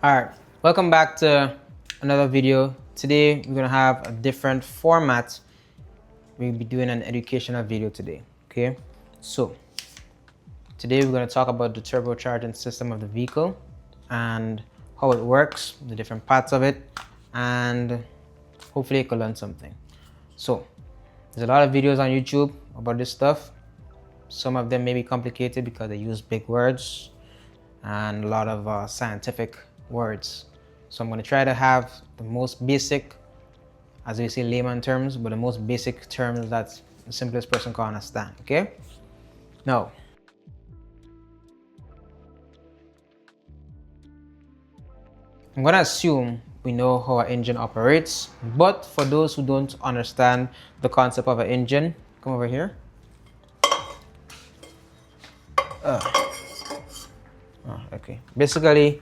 Alright, welcome back to another video. Today we're gonna have a different format. We'll be doing an educational video today. Okay, so today we're gonna talk about the turbocharging system of the vehicle and how it works, the different parts of it, and hopefully you can learn something. So there's a lot of videos on YouTube about this stuff. Some of them may be complicated because they use big words and a lot of scientific words. So I'm going to try to have the most basic, as we say layman terms, but the most basic terms that the simplest person can understand. Okay, now I'm going to assume we know how an engine operates, but for those who don't understand the concept of an engine, come over here. Okay, basically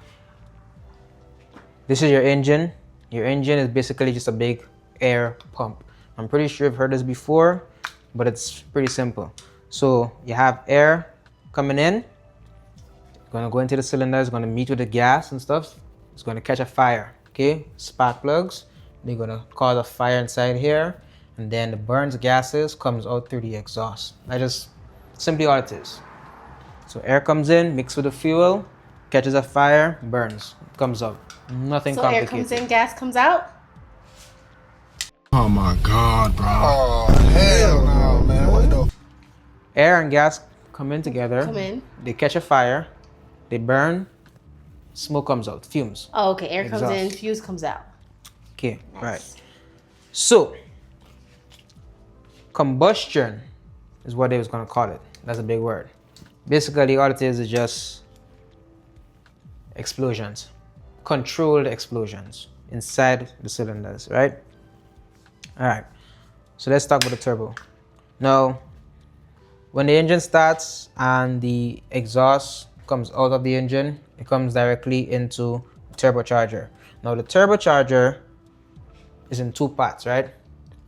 this is your engine. Your engine is basically just a big air pump. I'm pretty sure you've heard this before, but it's pretty simple. So you have air coming in, gonna go into the cylinder, it's gonna meet with the gas and stuff, it's gonna catch a fire. Okay, spark plugs, they're gonna cause a fire inside here, and then the burns gases comes out through the exhaust. That's just simply all it is. So air comes in, mixed with the fuel, catches a fire, burns, comes out. Nothing So complicated. air comes in, gas comes out? Oh my God, bro. Oh, hell no, man. What the? Air and gas come in together. Come in. They catch a fire, they burn, smoke comes out, fumes. Oh, okay. Air comes in, Exhaust. fuse comes out. Okay, right. So, combustion is what they was gonna call it. That's a big word. Basically, all it is just explosions, controlled explosions inside the cylinders, right? All right, so let's talk about the turbo. Now, when the engine starts and the exhaust comes out of the engine, it comes directly into the turbocharger. Now, the turbocharger is in two parts, right?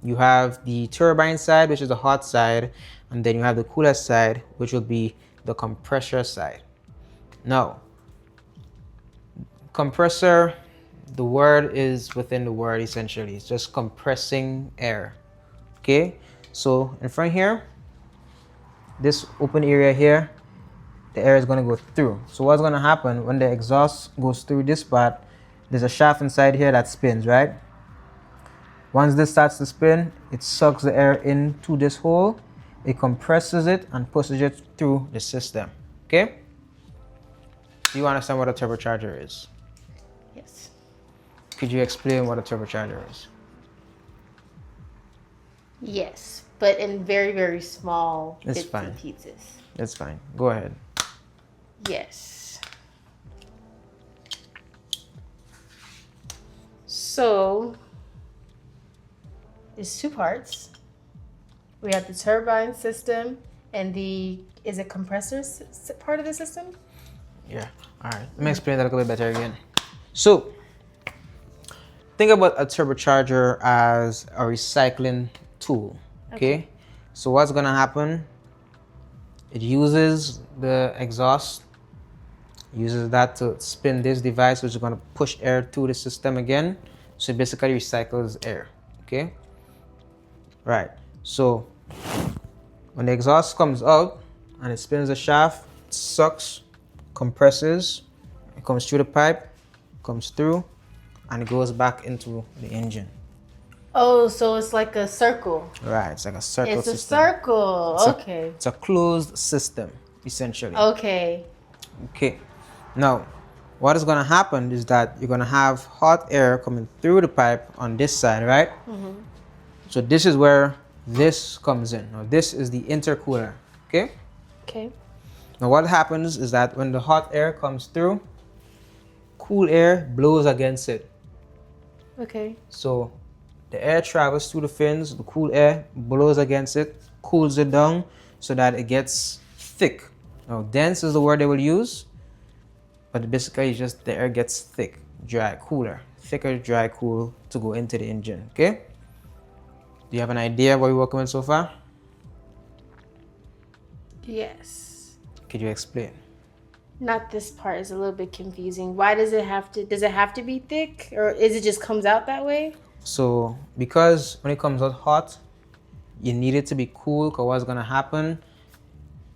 You have the turbine side, which is the hot side, and then you have the cooler side, which will be the compressor side. Now, compressor, the word is within the word essentially. It's just compressing air. Okay, so in front here, this open area here, the air is going to go through. So what's going to happen when the exhaust goes through this part, there's a shaft inside here that spins, right? Once this starts to spin, it sucks the air into this hole, it compresses it and pushes it through the system. Okay, do you understand what a turbocharger is? Yes. Could you explain what a turbocharger is? Yes, but in very, very small It's bits fine. and pieces. That's fine, go ahead. Yes. So, there's two parts. We have the turbine system and is it compressor part of the system? Yeah, all right, let me explain that a little bit better again. So think about a turbocharger as a recycling tool. Okay, so what's gonna happen, it uses the exhaust, uses that to spin this device, which is going to push air through the system again. So it basically recycles air. Okay, right. So when the exhaust comes out and it spins the shaft, it sucks, compresses, it comes through the pipe, comes through, and it goes back into the engine. Oh, so it's like a circle. Right, it's like a circle It's a system. circle. It's a- Okay. It's a closed system, essentially. Okay. Okay, now what is going to happen is that you're going to have hot air coming through the pipe on this side, right? So this is where this comes in. Now this is the intercooler. Okay, Okay. now what happens is that when the hot air comes through, cool air blows against it. Okay. So the air travels through the fins, the cool air blows against it, cools it down so that it gets thick. Now dense is the word they will use, but basically it's just the air gets thick, dry, cooler, thicker, dry, cool to go into the engine. Okay, do you have an idea what we're working with so far? Yes. Could you explain? Not this part is a little bit confusing. Why does it have to be thick, or is it just comes out that way? So because when it comes out hot, you need it to be cool, because what's gonna happen,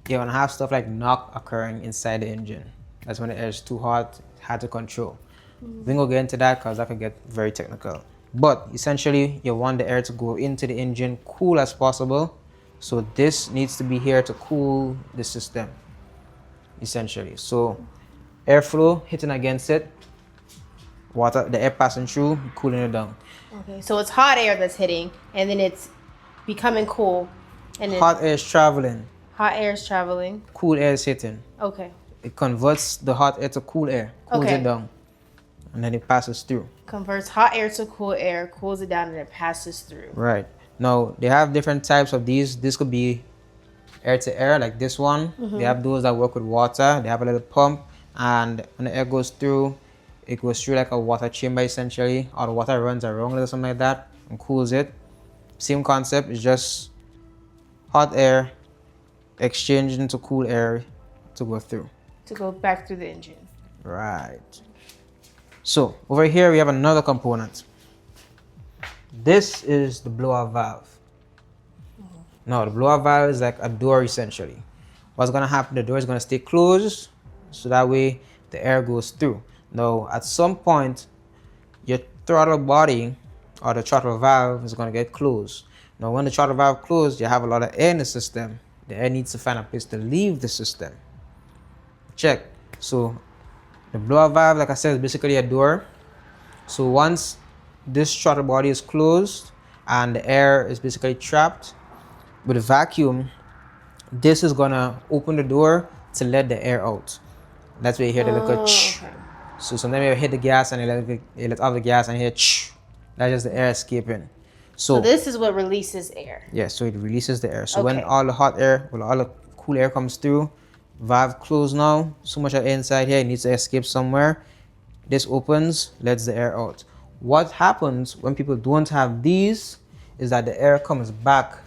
you're gonna have stuff like knock occurring inside the engine. That's when the air is too hot, hard to control. We will get into that because that could get very technical. But essentially, you want the air to go into the engine cool as possible. So this needs to be here to cool the system, essentially. So airflow hitting against it, water, the air passing through, cooling it down. Okay, so it's hot air that's hitting, and then it's becoming cool, and then Hot air is traveling, hot air is traveling. cool air is hitting. Okay. It converts the hot air to cool air, cools Okay. it down, and then it passes through. Converts hot air to cool air, cools it down, and it passes through. Right. Now, they have different types of these. This could be air to air, like this one. They have those that work with water. They have a little pump, and when the air goes through, it goes through like a water chamber essentially, or the water runs around or something like that and cools it. Same concept, it's just hot air exchanged into cool air to go through. To go back through the engine. Right. So over here we have another component. This is the blower valve. Now the blower valve is like a door essentially. What's gonna happen? The door is gonna stay closed, so that way the air goes through. Now at some point, your throttle body or the throttle valve is gonna get closed. Now when the throttle valve closed, you have a lot of air in the system. The air needs to find a place to leave the system. Check. So the blower valve, like I said, is basically a door. So once this throttle body is closed and the air is basically trapped with a vacuum, this is gonna open the door to let the air out. That's where you hear the little ch. Okay. So sometimes you hit the gas and you let off the gas and you hear ch. That's just the air escaping. So this is what releases air. Yeah, so it releases the air. So when Okay. all the hot air, well, all the cool air comes through, valve closed now, so much air inside here, it needs to escape somewhere. This opens, lets the air out. What happens when people don't have these is that the air comes back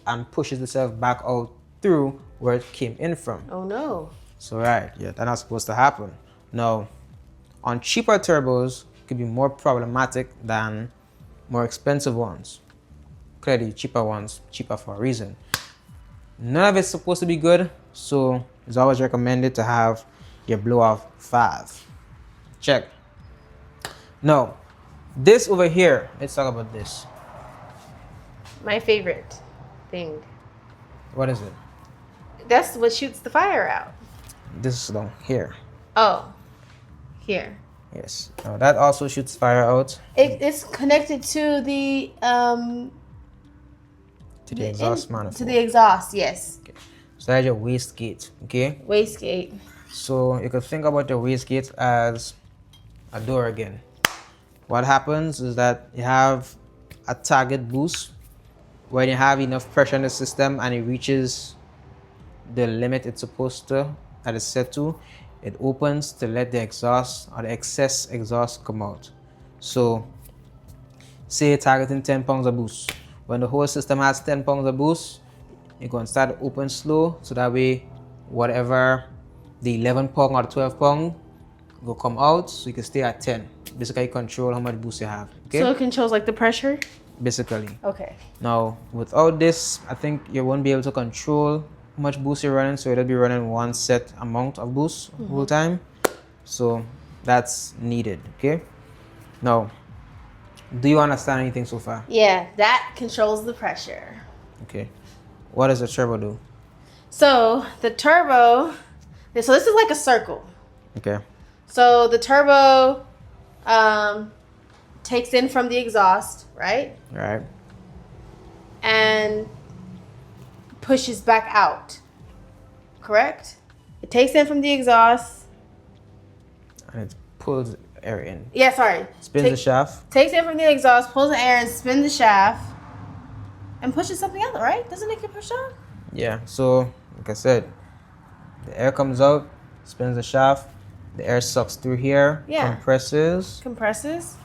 and pushes itself back out through where it came in from. Oh no. So right, yeah, that's not supposed to happen. Now, on cheaper turbos, it could be more problematic than more expensive ones. Clearly, cheaper ones, cheaper for a reason. None of it's supposed to be good, so it's always recommended to have your blow-off valve. Check. Now, this over here, let's talk about this. My favorite thing. What is it? That's what shoots the fire out. This is down here. Oh. Here. Yes. Now that also shoots fire out It's connected to the exhaust manifold. to the exhaust, yes. So that's your wastegate, okay? Wastegate. So you could think about your wastegate as a door again. What happens is that you have a target boost when you have enough pressure in the system and it reaches the limit it's supposed to, that is set to, it opens to let the exhaust or the excess exhaust come out. So say you're targeting 10 pounds of boost. When the whole system has 10 pounds of boost, you're going to start to open slow, so that way whatever the 11 pound or 12 pound will come out, so you can stay at 10. Basically control how much boost you have. Okay? So it controls like the pressure? Basically. Okay. Now without this, I think you won't be able to control how much boost you're running, so it'll be running one set amount of boost all time. So that's needed. Okay. Now, do you understand anything so far? Yeah, that controls the pressure. Okay. What does the turbo do? So the turbo, so this is like a circle. Okay. So the turbo takes in from the exhaust, right? All right. And pushes back out. Correct? It takes in from the exhaust. And it pulls air in. Yeah, sorry. Spins the shaft. Takes in from the exhaust, pulls the air and spins the shaft and pushes something out, right? Doesn't it get pushed out? Yeah. So like I said, the air comes out, spins the shaft. The air sucks through here. Yeah. Compresses.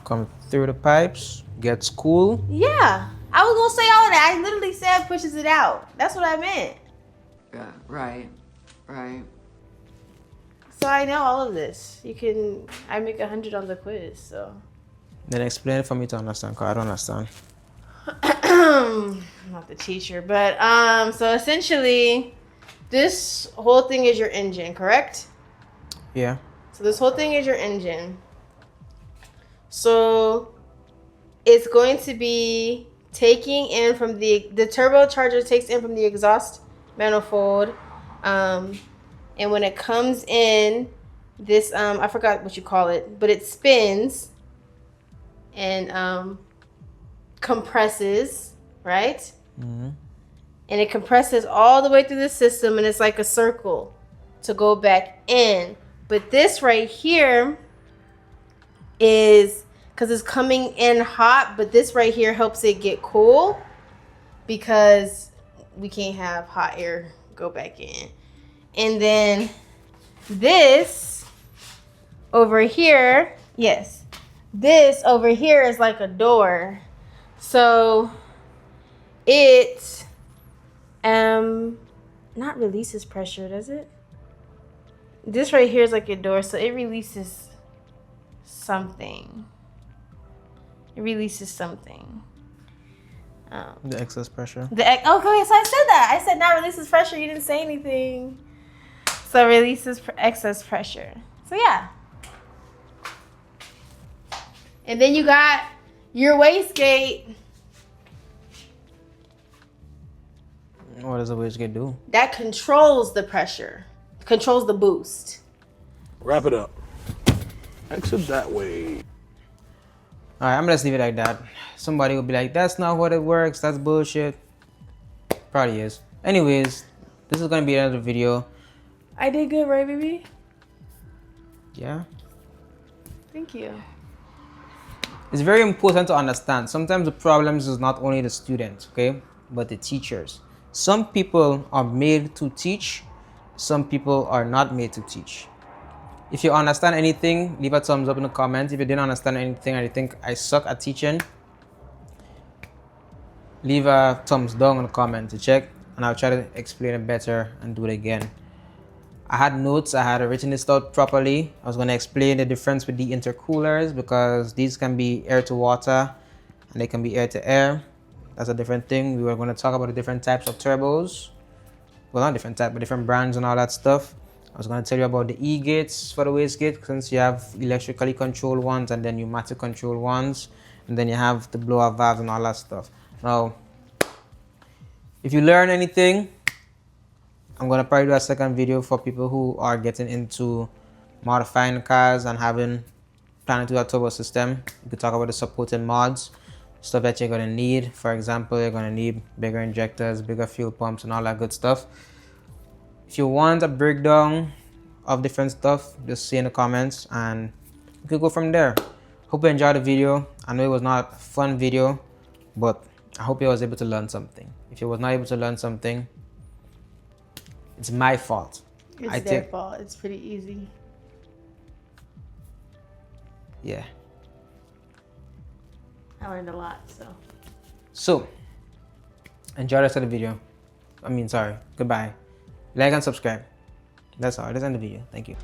Comes through the pipes. Gets cool. Yeah. I was going to say all of that. I literally said pushes it out. That's what I meant. Yeah, right. So so I know all of this. I make 100 on the quiz, so. Then explain it for me to understand, because I don't understand. Not the teacher, but so essentially, this whole thing is your engine, correct? Yeah. So this whole thing is your engine. So it's going to be taking in from the turbocharger takes in from the exhaust manifold, and when it comes in, this I forgot what you call it, but it spins and compresses, right? Mm-hmm. And it compresses all the way through the system, and it's like a circle to go back in. But this right here is because it's coming in hot, but this right here helps it get cool because we can't have hot air go back in. And then this over here, yes, this over here is like a door. So it not releases pressure, does it? This right here is like a door, so it releases something. It releases something. The excess pressure. Okay, so I said that. I said not releases pressure. You didn't say anything. So releases excess pressure. So yeah. And then you got your wastegate. What does a wastegate do? That controls the pressure. Controls the boost. Wrap it up. Exit that way. Alright, I'm gonna just leave it like that. Somebody will be like, that's not what it works, that's bullshit. Probably is. Anyways, this is gonna be another video. I did good, right, baby? Yeah. Thank you. It's very important to understand. Sometimes the problems is not only the students, okay, but the teachers. Some people are made to teach. Some people are not made to teach. If you understand anything, leave a thumbs up in the comments. If you didn't understand anything and you think I suck at teaching, leave a thumbs down in the comment to check, and I'll try to explain it better and do it again. I had notes, I had written this out properly. I was going to explain the difference with the intercoolers because these can be air to water and they can be air to air. That's a different thing. We were going to talk about the different types of turbos. Well, not different type, but different brands and all that stuff. I was going to tell you about the E-gates for the wastegate, since you have electrically controlled ones and then pneumatic controlled ones, and then you have the blower valves and all that stuff. Now, if you learn anything, I'm going to probably do a second video for people who are getting into modifying cars and planning to do a turbo system. You could talk about the supporting mods, stuff that you're going to need. For example, you're going to need bigger injectors, bigger fuel pumps, and all that good stuff. If you want a breakdown of different stuff, just say in the comments and you could go from there. Hope you enjoyed the video. I know it was not a fun video, but I hope you was able to learn something. If you was not able to learn something, it's my fault. It's their fault. It's pretty easy. Yeah. I learned a lot, So, enjoy the rest of the video. Goodbye. Like and subscribe. That's all. Let's end the video. Thank you.